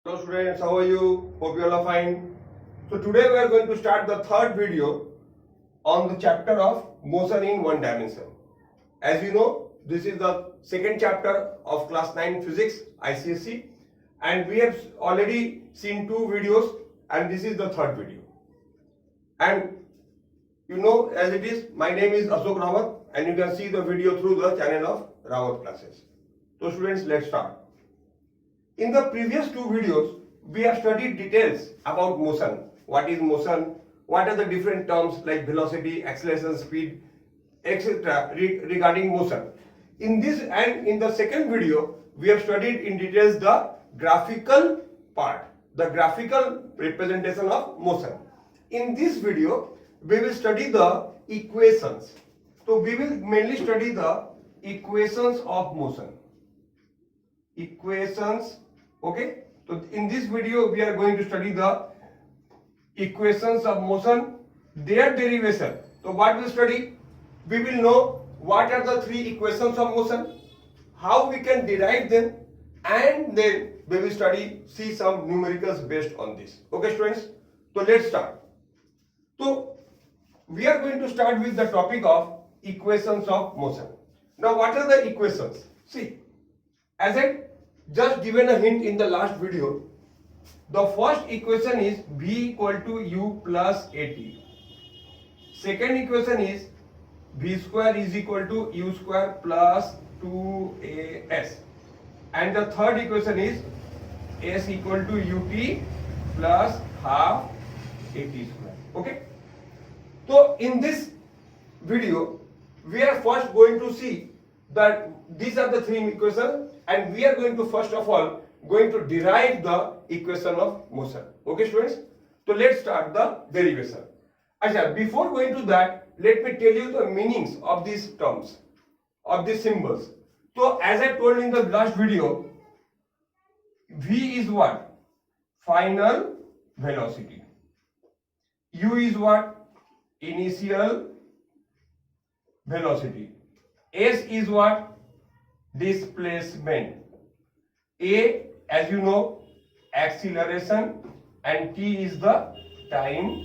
Hello students, how are you? Hope you all are fine. So today we are going to start the third video on the chapter of motion in one dimension. As you know, this is the second chapter of class 9 physics ICSE and we have already seen two videos and this is the third video. And you know as it is, my name is Ashok Rawat and you can see the video through the channel of Rawat classes. So students, let's start. In the previous two videos, we have studied details about motion. What is motion? What are the different terms like velocity, acceleration, speed, etc. regarding motion. In this and in the second video, we have studied in details the graphical part, the graphical representation of motion. In this video, we will study the equations. So we will mainly study the equations of motion. Equations. Okay, so in this video we are going to study the equations of motion, their derivation. So what we study? We will know what are the three equations of motion, how we can derive them, and then we will see some numericals based on this. Okay students, so let's start. So we are going to start with the topic of equations of motion. Now what are the equations? See, as I just given a hint in the last video, the first equation is V equal to U plus AT. Second equation is V square is equal to U square plus 2AS. And the third equation is S equal to UT plus half AT square. Okay. So in this video, we are first going to see that these are the three equations and we are going to first of all going to derive the equation of motion. Okay students, so let's start the derivation. Achha, before going to that, let me tell you the meanings of these terms, of these symbols. So as I told in the last video, V is what? Final velocity. U is what? Initial velocity. S is what? Displacement. A, as you know, acceleration, and T is the time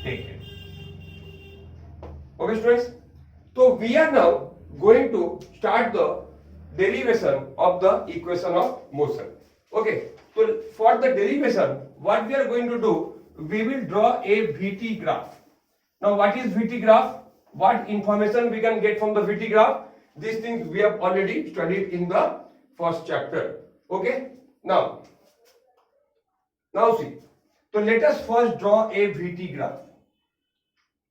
taken. Okay students, so we are now going to start the derivation of the equation of motion. Okay, so for the derivation, what we are going to do, we will draw a VT graph. Now what is VT graph? What information we can get from the VT graph? These things we have already studied in the first chapter. Okay, now see, so let us first draw a VT graph.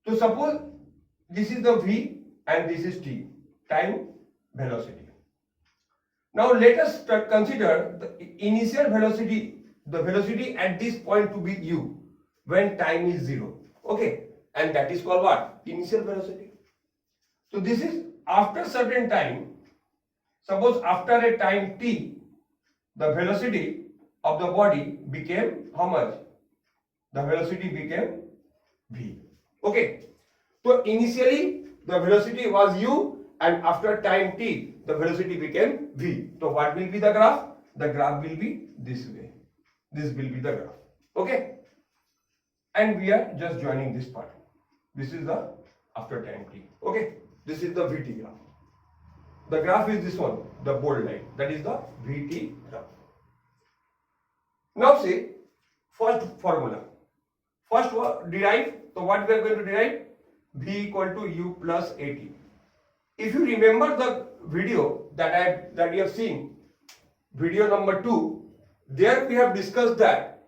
So suppose this is the V and this is T, time velocity. Now let us consider the initial velocity, the velocity at this point to be U when time is 0. Okay, and that is called what? Initial velocity. So this is after certain time. Suppose after a time T, the velocity of the body became how much? The velocity became V. Okay. So initially the velocity was U and after time T, the velocity became V. So what will be the graph? The graph will be this way. This will be the graph. Okay. And we are just joining this part. This is the after time T. Okay. This is the VT graph. The graph is this one, the bold line. That is the VT graph. Now see, first formula. First derive. So what we are going to derive? V equal to U plus AT. If you remember the video that you have seen, video number 2, there we have discussed that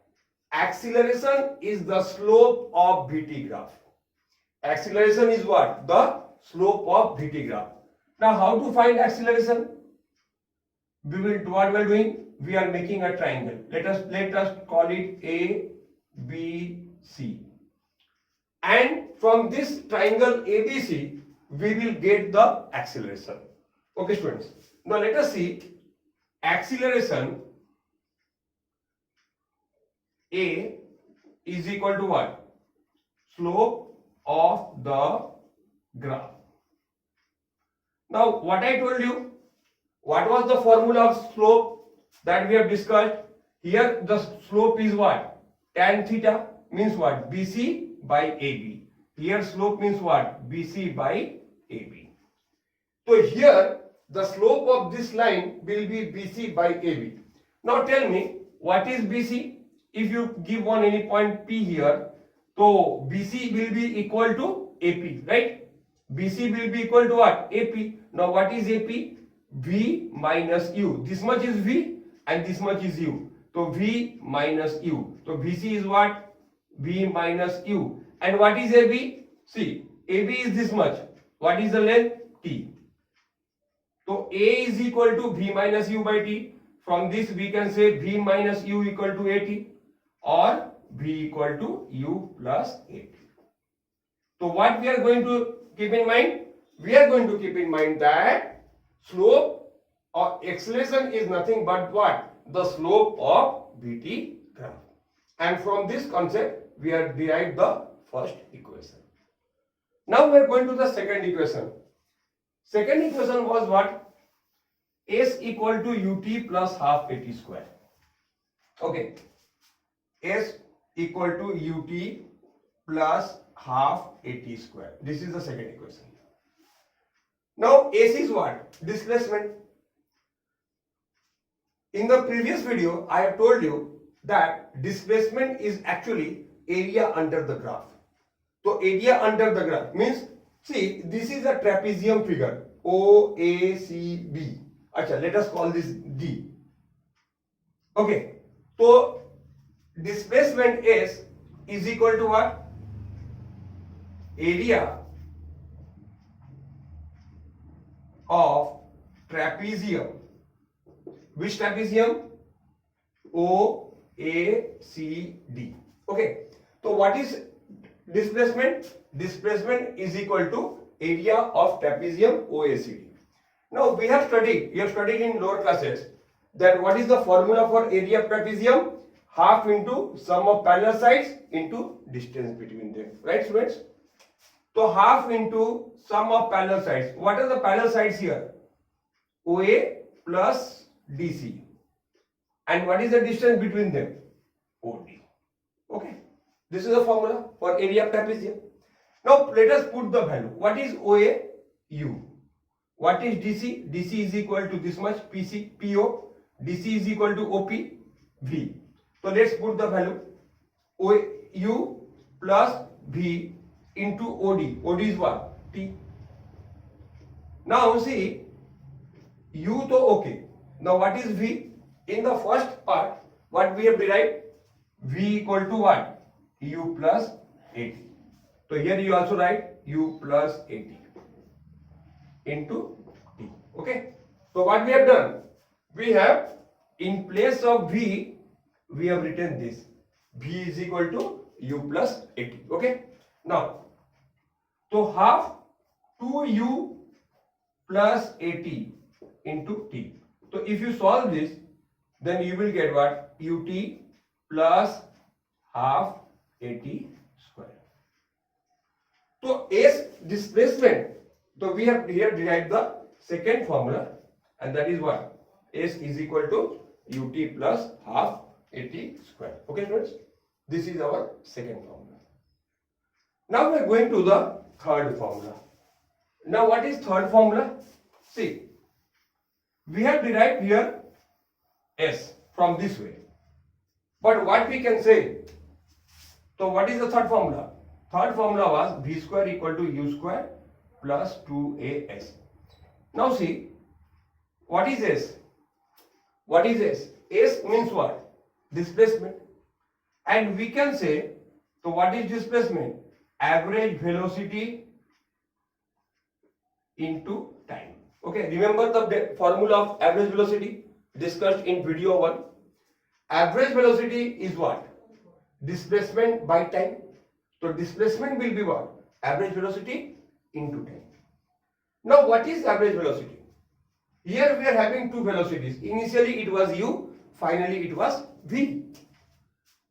acceleration is the slope of VT graph. Acceleration is what? The slope of VT graph. Now how to find acceleration? What we are doing? We are making a triangle. Let us call it A, B, C. And from this triangle ABC, we will get the acceleration. Okay students. Now let us see acceleration A is equal to what? Slope of the graph. Now what I told you, what was the formula of slope that we have discussed? Here the slope is what? Tan theta means what? BC by AB. Here slope means what? BC by AB. So here the slope of this line will be BC by AB. Now tell me, what is BC? If you give one any point P here, so BC will be equal to AP, right? BC will be equal to what? AP. Now what is AP? V minus U. This much is V and this much is U. So V minus U. So BC is what? V minus U. And what is AB? See, AB is this much. What is the length? T. So A is equal to V minus U by T. From this we can say V minus U equal to AT or V equal to U plus AT. So what we are going to keep in mind? We are going to keep in mind that slope or acceleration is nothing but what? The slope of BT graph. And from this concept we have derived the first equation. Now we are going to the second equation. Second equation was what? S equal to ut plus half at square. Okay. S equal to ut plus half at square. This is the second equation. Now S is what? Displacement. In the previous video, I have told you that displacement is actually area under the graph. So area under the graph means, see, this is a trapezium figure, OACB. Acha, let us call this D. Okay, so displacement S is equal to what? Area of trapezium. Which trapezium? OACD. Okay, so what is displacement? Displacement is equal to area of trapezium OACD. Now we have studied in lower classes that what is the formula for area of trapezium? Half into sum of parallel sides into distance between them. Right, students? So half into sum of parallel sides. What are the parallel sides here? OA plus DC. And what is the distance between them? OD. Okay. This is the formula for area of trapezium. Now let us put the value. What is OA? U. What is DC? DC is equal to this much PC, PO. DC is equal to OP, V. So let's put the value. U plus V into OD. OD is what? T. Now see, U to okay. Now what is V? In the first part, what we have derived? V equal to what? U plus AT. So here you also write U plus AT into T. Okay. So what we have done? We have, in place of V, we have written this. V is equal to U plus AT. Okay. Now, so half 2U plus AT into T. So if you solve this, then you will get what? UT plus half AT square. So S displacement. So we have here derived the second formula, and that is what? S is equal to UT plus half AT square. Okay, friends? This is our second formula. Now we are going to the third formula. Now what is third formula? See, we have derived here S from this way. But what we can say? So what is the third formula? Third formula was V square equal to U square plus 2AS. Now see, what is S? What is S? S means what? Displacement. And we can say, so what is displacement? Average velocity into time. Okay, remember the formula of average velocity discussed in video 1. Average velocity is what? Displacement by time. So displacement will be what? Average velocity into time. Now what is average velocity? Here we are having two velocities. Initially it was U, finally it was V.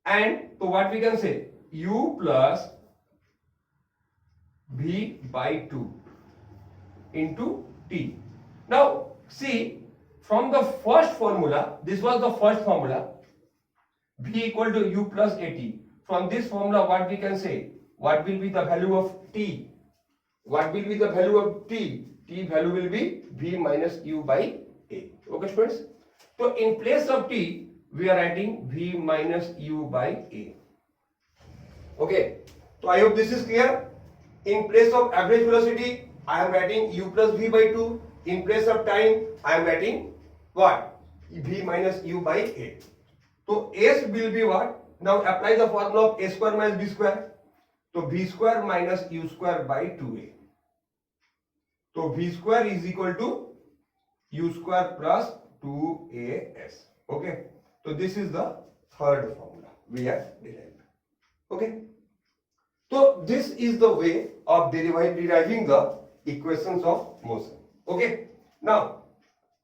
And so what we can say? U plus V by 2 into T. Now see, from the first formula, this was the first formula. V equal to U plus AT. From this formula, what we can say? What will be the value of T? What will be the value of T? T value will be V minus U by A. Okay, students? So in place of T, we are writing V minus U by A. Okay. So I hope this is clear. In place of average velocity, I am writing U plus V by 2. In place of time, I am writing what? V minus U by A. So S will be what? Now apply the formula of A square minus B square. So V square minus U square by 2A. So V square is equal to U square plus 2AS. Okay. So this is the third formula we have derived. Okay. So this is the way of deriving the equations of motion. Okay. Now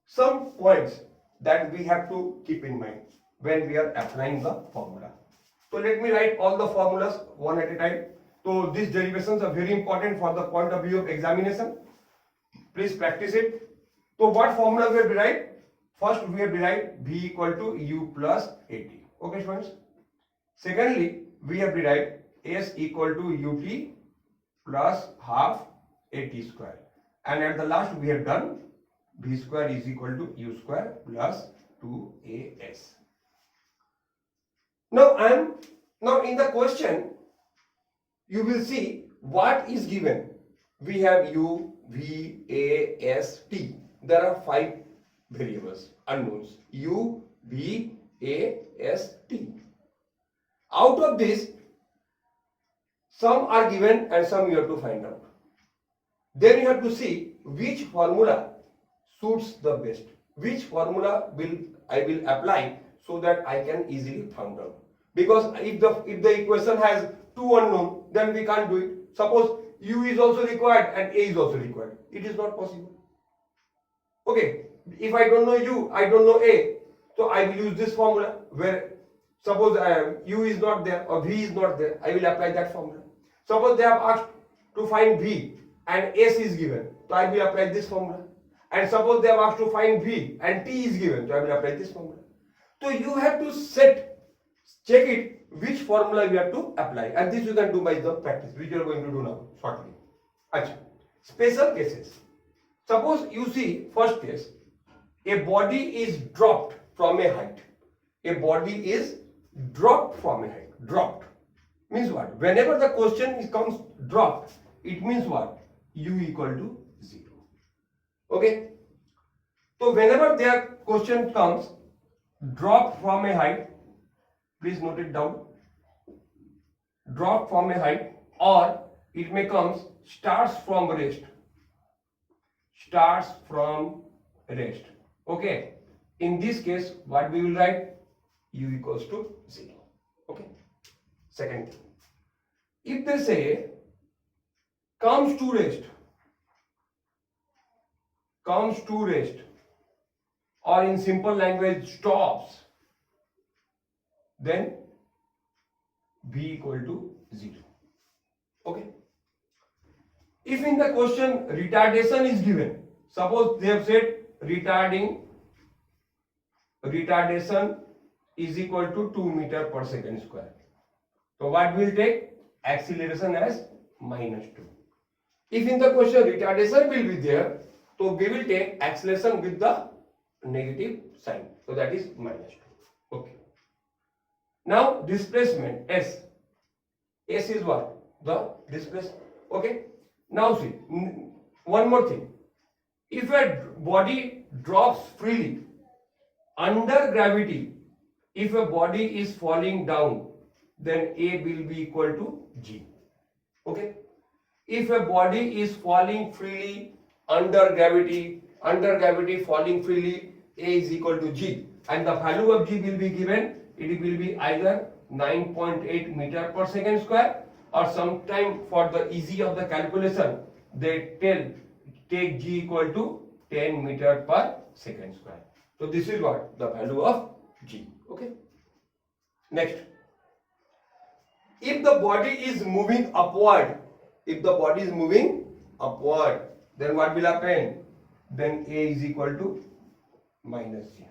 some points that we have to keep in mind when we are applying the formula. So let me write all the formulas one at a time. So these derivations are very important for the point of view of examination. Please practice it. So what formula we have derived? First we have derived V equal to U plus AT. Okay, students. Secondly, we have derived S equal to UT plus half AT square. And at the last we have done V square is equal to U square plus 2AS. Now in the question you will see what is given. We have U, V, A, S, T. There are 5 variables, unknowns. U, V, A, S, T. Out of this, some are given and some you have to find out. Then you have to see which formula suits the best. Which formula I will apply so that I can easily find out. Because if the equation has 2 unknown, then we can't do it. Suppose U is also required and A is also required. It is not possible. Okay. If I don't know U, I don't know A. So I will use this formula where suppose U is not there or V is not there. I will apply that formula. Suppose they have asked to find V and S is given. So I will apply this formula. And suppose they have asked to find V and T is given. So I will apply this formula. So you have to check it which formula you have to apply. And this you can do by the practice which you are going to do now shortly. Achha. Special cases. Suppose you see first case. A body is dropped from a height. A body is dropped from a height. Dropped. Means what? Whenever the question comes dropped, it means what? U equal to 0. Okay. So whenever their question comes drop from a height, please note it down. Drop from a height, or it may comes starts from rest. Starts from rest. Okay. In this case, what we will write? U equals to 0. Okay. Second thing. If they say comes to rest, or in simple language stops, then V equal to 0. Okay. If in the question retardation is given, suppose they have said retardation is equal to 2 meter per second square. So what we will take? Acceleration as -2. If in the question retardation will be there, so we will take acceleration with the negative sign. So that is -2. Okay. Now displacement S. S is what? The displacement. Okay. Now see, one more thing. If a body drops freely under gravity, if a body is falling down, then A will be equal to G. Okay. If a body is falling freely under gravity falling freely, A is equal to G, and the value of G will be given. It will be either 9.8 meter per second square, or sometime for the easy of the calculation they take G equal to 10 meter per second square. So this is what the value of G. Okay. Next, if the body is moving upward, then what will happen? Then A is equal to -G.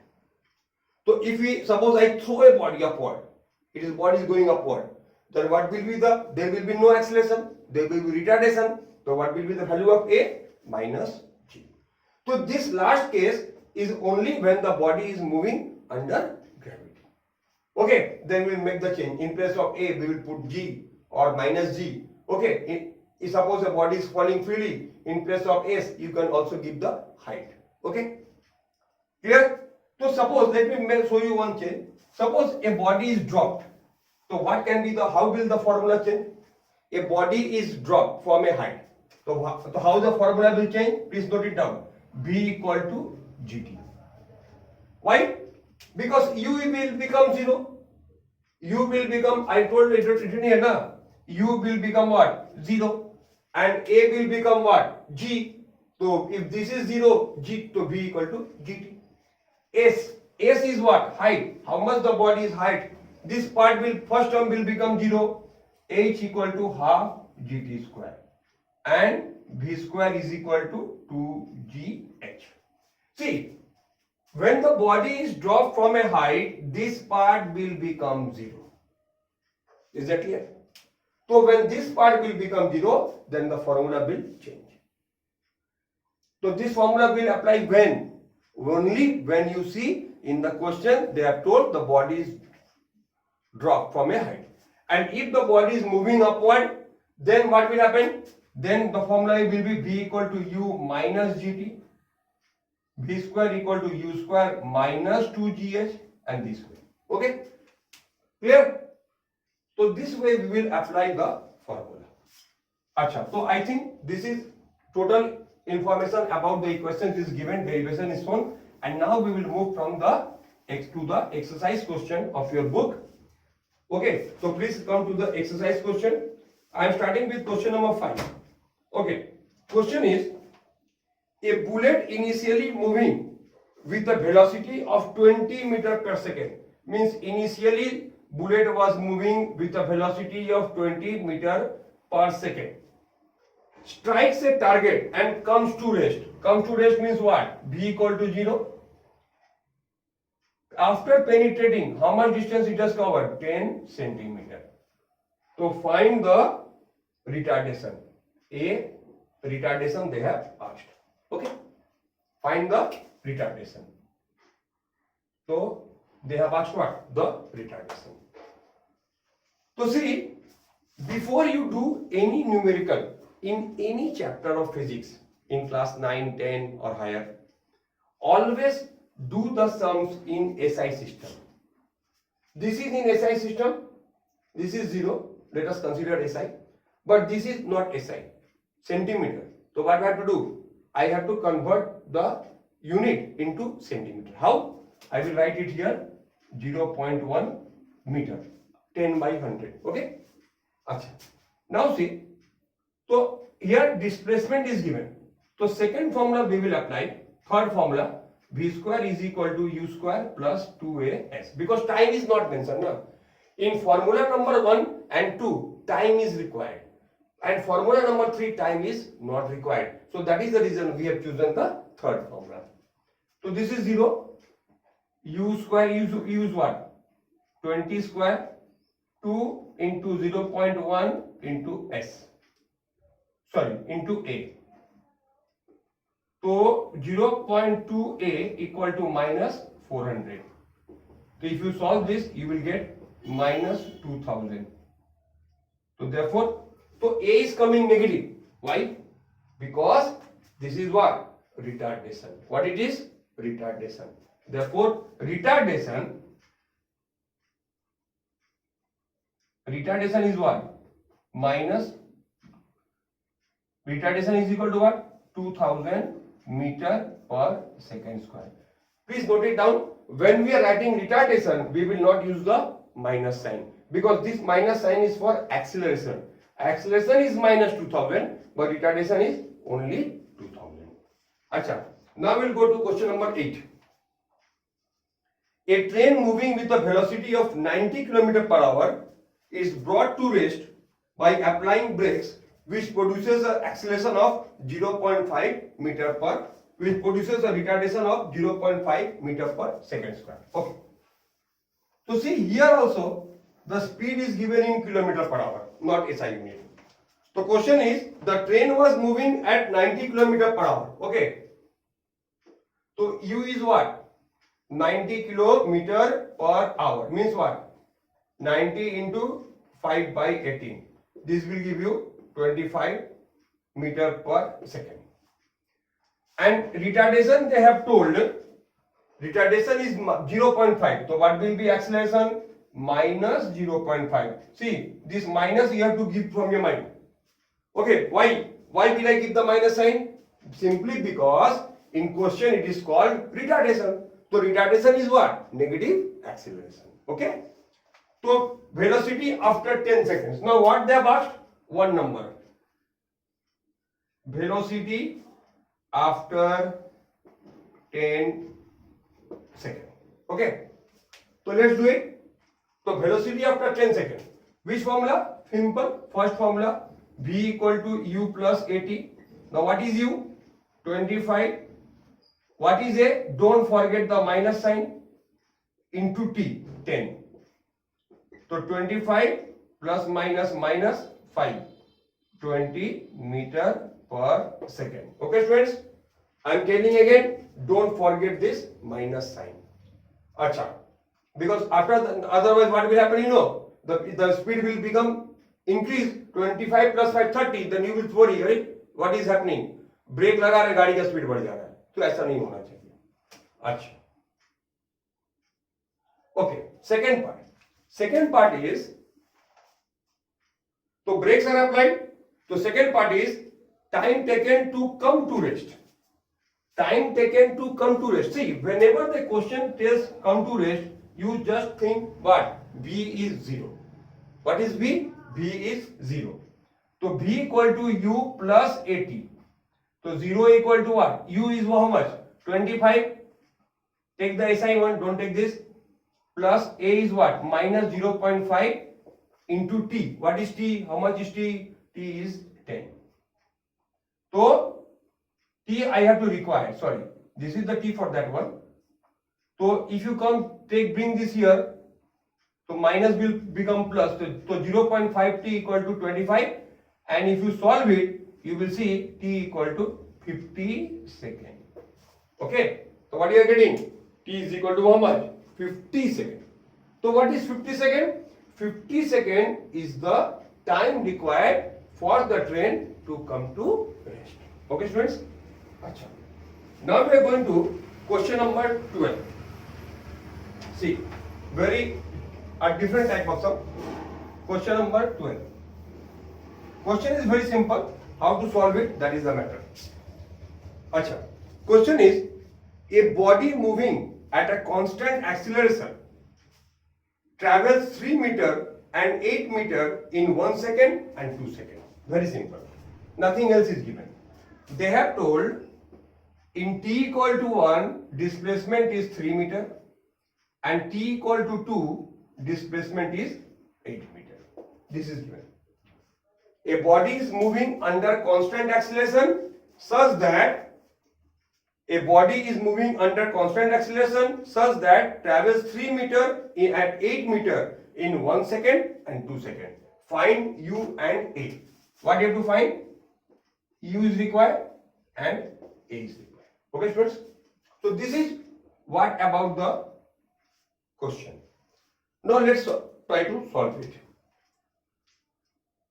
So if we suppose I throw a body upward, its body is going upward, then what will be there will be no acceleration, there will be retardation. So what will be the value of A? Minus G. So this last case is only when the body is moving under gravity. Okay, then we will make the change. In place of A, we will put G or minus G. Okay, suppose the body is falling freely, in place of S, you can also give the height. Okay, clear? So suppose, let me show you one change. Suppose a body is dropped. So what can be how will the formula change? A body is dropped from a height. So how the formula will change? Please note it down. B equal to GT. Why? Because U will become 0. U will become, I told it written here na. U will become what? 0. And A will become what? G. So if this is 0, G, so B equal to GT. S is what? Height. How much the body is height? This part will, first term will become 0. H equal to half GT square. And V square is equal to 2GH. See, when the body is dropped from a height, this part will become 0. Is that clear? So when this part will become 0, then the formula will change. So this formula will apply when? Only when you see in the question they have told the body is dropped from a height. And if the body is moving upward, then what will happen? Then the formula will be V equal to U minus GT. V square equal to U square minus 2GH and this way. Okay? Clear? So this way we will apply the formula. Acha. So I think this is total information about the equations is given, derivation is shown, and now we will move from the to the exercise question of your book. Okay, so please come to the exercise question. I am starting with question number 5. Okay, question is, a bullet initially moving with a velocity of 20 meters per second, means initially bullet was moving with a velocity of 20 meters per second, strikes a target and comes to rest. Comes to rest means what? V equal to 0. After penetrating, how much distance it has covered? 10 centimeters. So find the retardation. A retardation they have asked. Okay. Find the retardation. So they have asked what? The retardation. So see, before you do any numerical in any chapter of physics in class 9, 10 or higher, always do the sums in SI system. This is in SI system, this is 0, let us consider SI, but this is not SI, centimeter. So what I have to do? I have to convert the unit into centimeter. How? I will write it here, 0.1 meter, 10 by 100, okay? Achha. Now see, so here displacement is given. So second formula we will apply, third formula, V square is equal to U square plus 2AS, because time is not mentioned. No? In formula number 1 and 2, time is required. And formula number 3, time is not required. So that is the reason we have chosen the third formula. So this is 0. U square use what? 20 square, 2 into 0.1 into S. Sorry, into A. So 0.2A equal to minus 400. So if you solve this, you will get minus 2000. So therefore, so A is coming negative. Why? Because this is what? Retardation. What it is? Retardation. Therefore, retardation is what? Minus, retardation is equal to what? 2000 meter per second square. Please note it down. When we are writing retardation, we will not use the minus sign, because this minus sign is for acceleration. Acceleration is minus 2000, but retardation is only 2000. Acha. Now we will go to question number 8. A train moving with a velocity of 90 km per hour is brought to rest by applying brakes, which produces an acceleration of 0.5 meter per, which produces a retardation of 0.5 meter per second square. Okay. So see here also, The speed is given in kilometer per hour, not SI unit. So question is, the train was moving at 90 kilometer per hour. Okay. So U is what? 90 kilometer per hour. Means what? 90 into 5 by 18. This will give you 25 meter per second. And retardation they have told, retardation is 0.5. So what will be acceleration? Minus 0.5. See, this minus you have to give from your mind. Okay, why? Why will I give the minus sign? Simply because in question it is called retardation. So retardation is what? Negative acceleration. Okay. So velocity after 10 seconds. Now what they have asked? One number. Velocity after 10 seconds. Okay. So let's do it. So velocity after 10 seconds. Which formula? Simple. First formula. V equal to U plus AT. Now what is U? 25. What is A? Don't forget the minus sign. Into T. 10. So 25 plus minus minus 5. 20 meter per second. Okay students? I am telling again, don't forget this minus sign. Acha. Because otherwise what will happen, you know, the speed will become increase 25 plus 5 30, then you will worry, right? What is happening? Brake लगा रहे गाड़ी का speed बढ़ जा रहा है, तो ऐसा नहीं होना चाहिए. अच्छा. Okay, second part is, so brakes are applied. So second part is time taken to come to rest. Time taken to come to rest. See, whenever the question tells come to rest, you just think what? V is 0. What is V? V is 0. So V equal to U plus AT. So 0 equal to what? U is how much? 25. Take the SI one, don't take this. Plus A is what? Minus 0.5 into T. What is T? How much is T? T is 10. So T I have to require. Sorry. This is the T for that one. So if you bring this here, so minus will become plus. So 0.5 T equal to 25. And if you solve it, you will see T equal to 50 seconds. Okay. So what you are getting? T is equal to how much? 50 seconds. So what is 50 seconds? 50 seconds is the time required for the train to come to rest. Okay students? Achha. Now we are going to question number 12. See, a different type of sum. Question number 12. Question is very simple. How to solve it? That is the matter. Achha. Question is, a body moving at a constant acceleration travels 3 meter and 8 meter in 1 second and 2 seconds. Very simple. Nothing else is given. They have told in t equal to 1, displacement is 3 meter and t equal to 2, displacement is 8 meter. This is given. A body is moving under constant acceleration such that travels 3 meter at 8 meter in 1 second and 2 seconds. Find U and A. What you have to find? U is required and A is required. Okay students? So this is what about the question. Now let's try to solve it.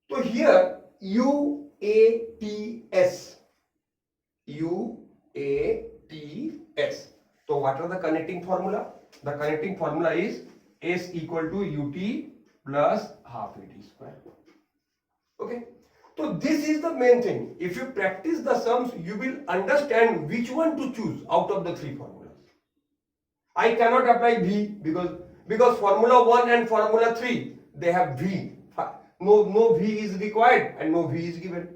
So here UATS. So what are the connecting formula? The connecting formula is S equal to UT plus half AT square. Okay. So this is the main thing. If you practice the sums, you will understand which one to choose out of the three formulas. I cannot apply V because formula 1 and formula 3 they have V. No V is required and no V is given.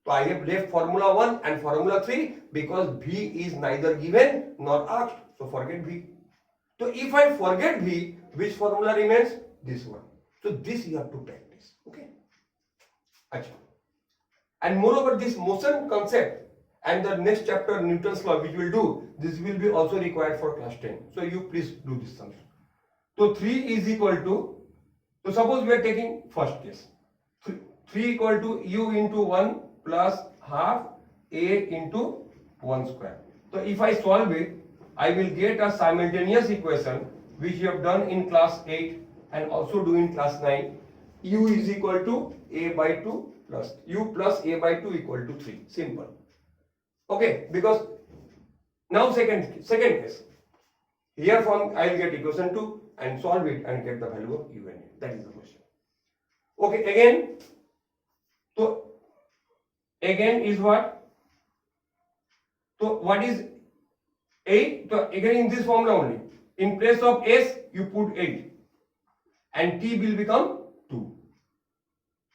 So I have left formula 1 and formula 3 because V is neither given nor asked. So forget V. So if I forget V, which formula remains? This one. So this you have to practice. Okay. Achha. And moreover, this motion concept and the next chapter Newton's law which we will do, this will be also required for class 10. So you please do this sum. So 3 is equal to So suppose we are taking first case. 3 equal to u into 1 plus half a into 1 square. So if I solve it, I will get a simultaneous equation which you have done in class 8 and also do in class 9. U is equal to a by 2 plus u plus a by 2 equal to 3. Simple. Okay, because now second case. Here from I will get equation 2 and solve it and get the value of u and a. That is the question. Okay, again. So again is what? So what is 8? So again in this formula only. In place of s you put 8 and t will become 2.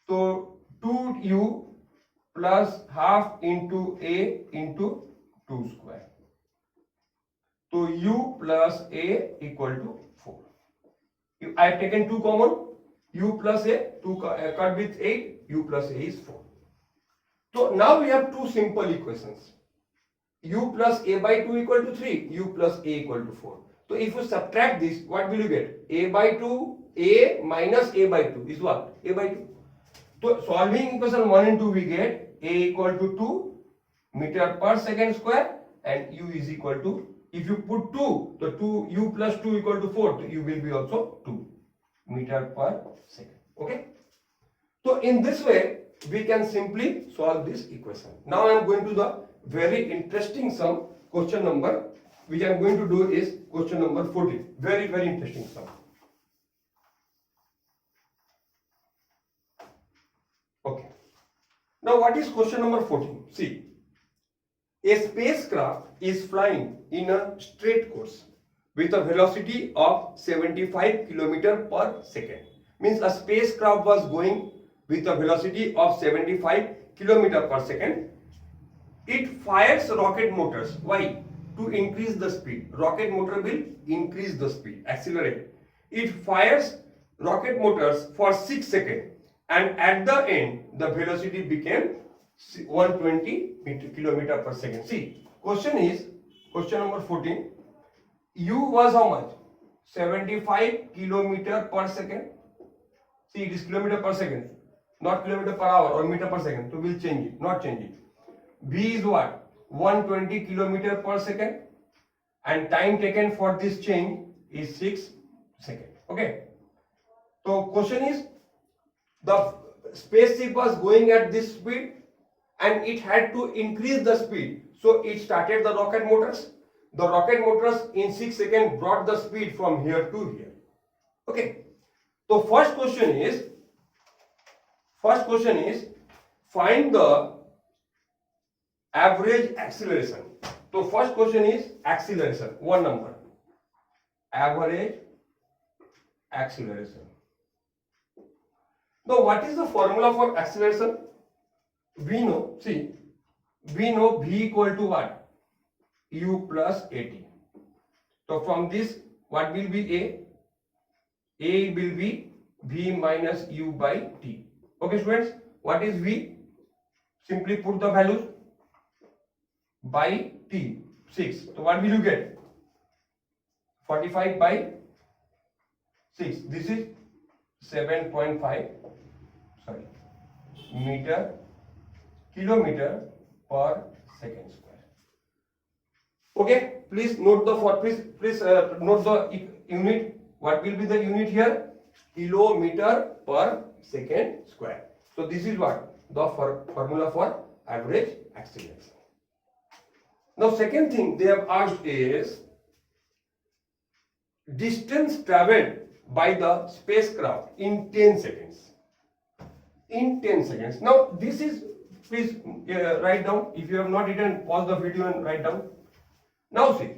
So 2u plus half into a into 2 square. So u plus a equal to 4. I have taken 2 common. U plus a, 2 cut with 8, u plus a is 4. So now we have two simple equations. U plus a by 2 equal to 3, u plus a equal to 4. So if you subtract this, what will you get? A by 2, a minus a by 2 is what? A by 2. So solving equation 1 and 2 we get a equal to 2 meter per second square and u is equal to, if you put 2, so 2 u plus 2 equal to 4, so u will be also 2 meter per second. Okay. So in this way we can simply solve this equation. Now I am going to the very interesting sum. Question number which I am going to do is question number 14. Very interesting sum. Okay. Now what is question number 14? See, a spacecraft is flying in a straight course with a velocity of 75 km per second. Means a spacecraft was going with a velocity of 75 km per second. It fires rocket motors. Why? To increase the speed. Rocket motor will increase the speed, accelerate. It fires rocket motors for 6 seconds and at the end the velocity became 120 km per second. See, question number 14. U was how much? 75 km per second. See, it is kilometer per second, not kilometer per hour or meter per second. So we'll change it, not change it. V is what? 120 km per second and time taken for this change is 6 seconds. Okay. So question is, the spaceship was going at this speed and it had to increase the speed. So it started the rocket motors. The rocket motors in 6 seconds brought the speed from here to here. Okay. So first question is find the average acceleration. So first question is acceleration, one number. Average acceleration. Now what is the formula for acceleration? We know V equal to what? U plus at. So from this what will be A? A will be V minus U by T. Okay students, what is V? Simply put the values by T, 6. So what will you get? 45 by 6. This is 7.5 kilometer per second square. Okay, please note the note the unit. What will be the unit here? Kilometer per second square. So this is what? The formula for average acceleration. Now second thing they have asked is distance traveled by the spacecraft in 10 seconds. In 10 seconds. Now this is, please write down. If you have not written, pause the video and write down. Now see,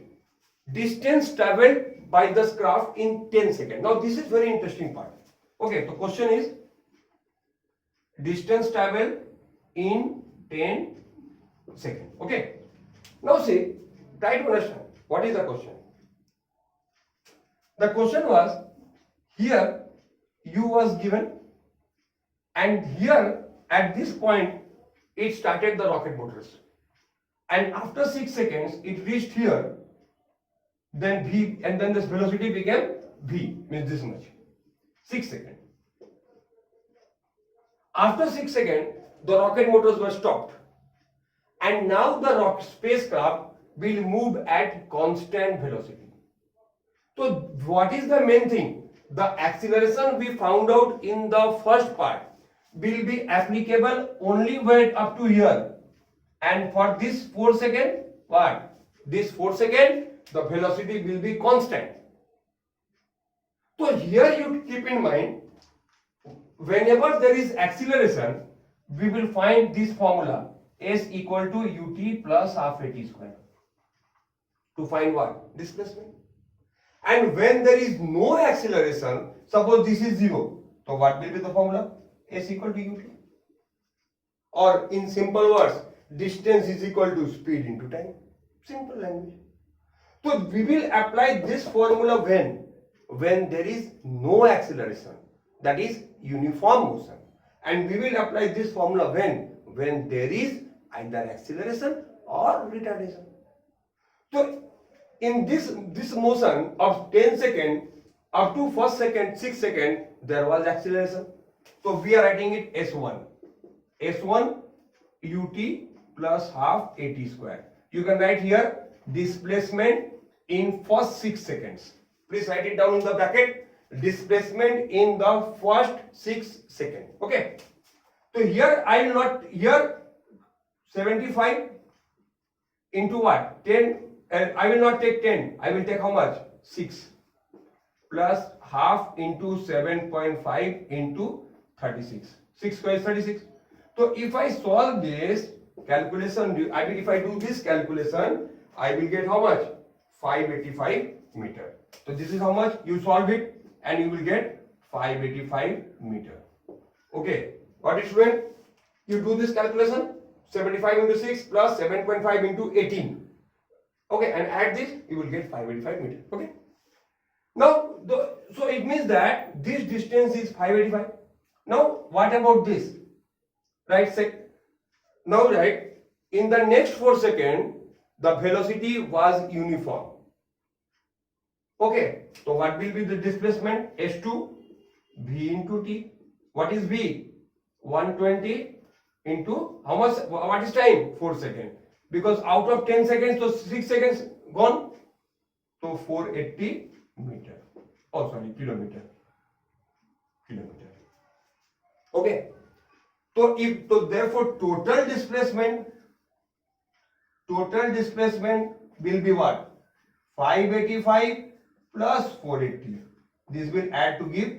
distance traveled by the craft in 10 seconds. Now this is very interesting part. Okay, the question is distance traveled in 10 seconds. Okay. Now see, try to understand what is the question. The question was, here U was given and here at this point it started the rocket motors and after 6 seconds it reached here, then V, and then this velocity became V, means this much, 6 seconds. After 6 seconds, the rocket motors were stopped. And now the spacecraft will move at constant velocity. So what is the main thing? The acceleration we found out in the first part will be applicable only when up to here. And for this 4 second, what? This 4 second, the velocity will be constant. So here you keep in mind, whenever there is acceleration, we will find this formula S equal to ut plus half at square. To find what? Displacement. And when there is no acceleration, suppose this is 0, so what will be the formula? S equal to ut. Or in simple words, distance is equal to speed into time. Simple language. So we will apply this formula when there is no acceleration, that is uniform motion. And we will apply this formula when there is either acceleration or retardation. So in this motion of 10 seconds up to first second 6 seconds, there was acceleration. So we are writing it S1 ut plus half at square. You can write here displacement in first 6 seconds. Please write it down in the bracket. Displacement in the first 6 seconds. Okay. So here I will not, here 75 into what? 10. And I will not take 10. I will take how much? 6 plus half into 7.5 into 36. 6 square is 36. So if I solve this calculation, if I do this calculation, I will get how much? 585 meter. So this is how much you solve it, and you will get 585 meter. Okay. Got it, student? You do this calculation, 75 into 6 plus 7.5 into 18. Okay, and add this, you will get 585 meter. Okay. Now, so it means that this distance is 585. Now, what about this? Right, now right, in the next 4 seconds, the velocity was uniform. Okay, so what will be the displacement? S2 V into T. What is V? 120 into how much? What is time? 4 seconds. Because out of 10 seconds, so 6 seconds gone. So 480 meter. Oh, sorry, kilometer. Okay. So therefore total displacement will be what? 585 plus 480. This will add to give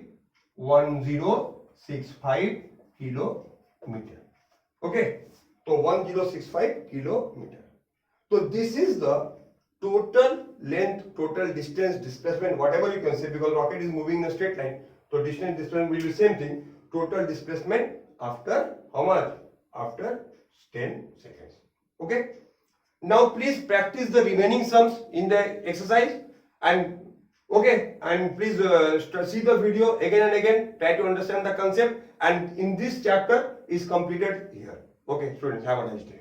1065 kilometer. Okay. So 1065 kilometer. So this is the total length, total distance, displacement, whatever you can say, because rocket is moving in a straight line. So distance, displacement will be same thing. Total displacement after how much? After 10 seconds. Okay. Now please practice the remaining sums in the exercise, and okay, and please see the video again and again. Try to understand the concept, and in this chapter is completed here. Okay, students, have a nice day.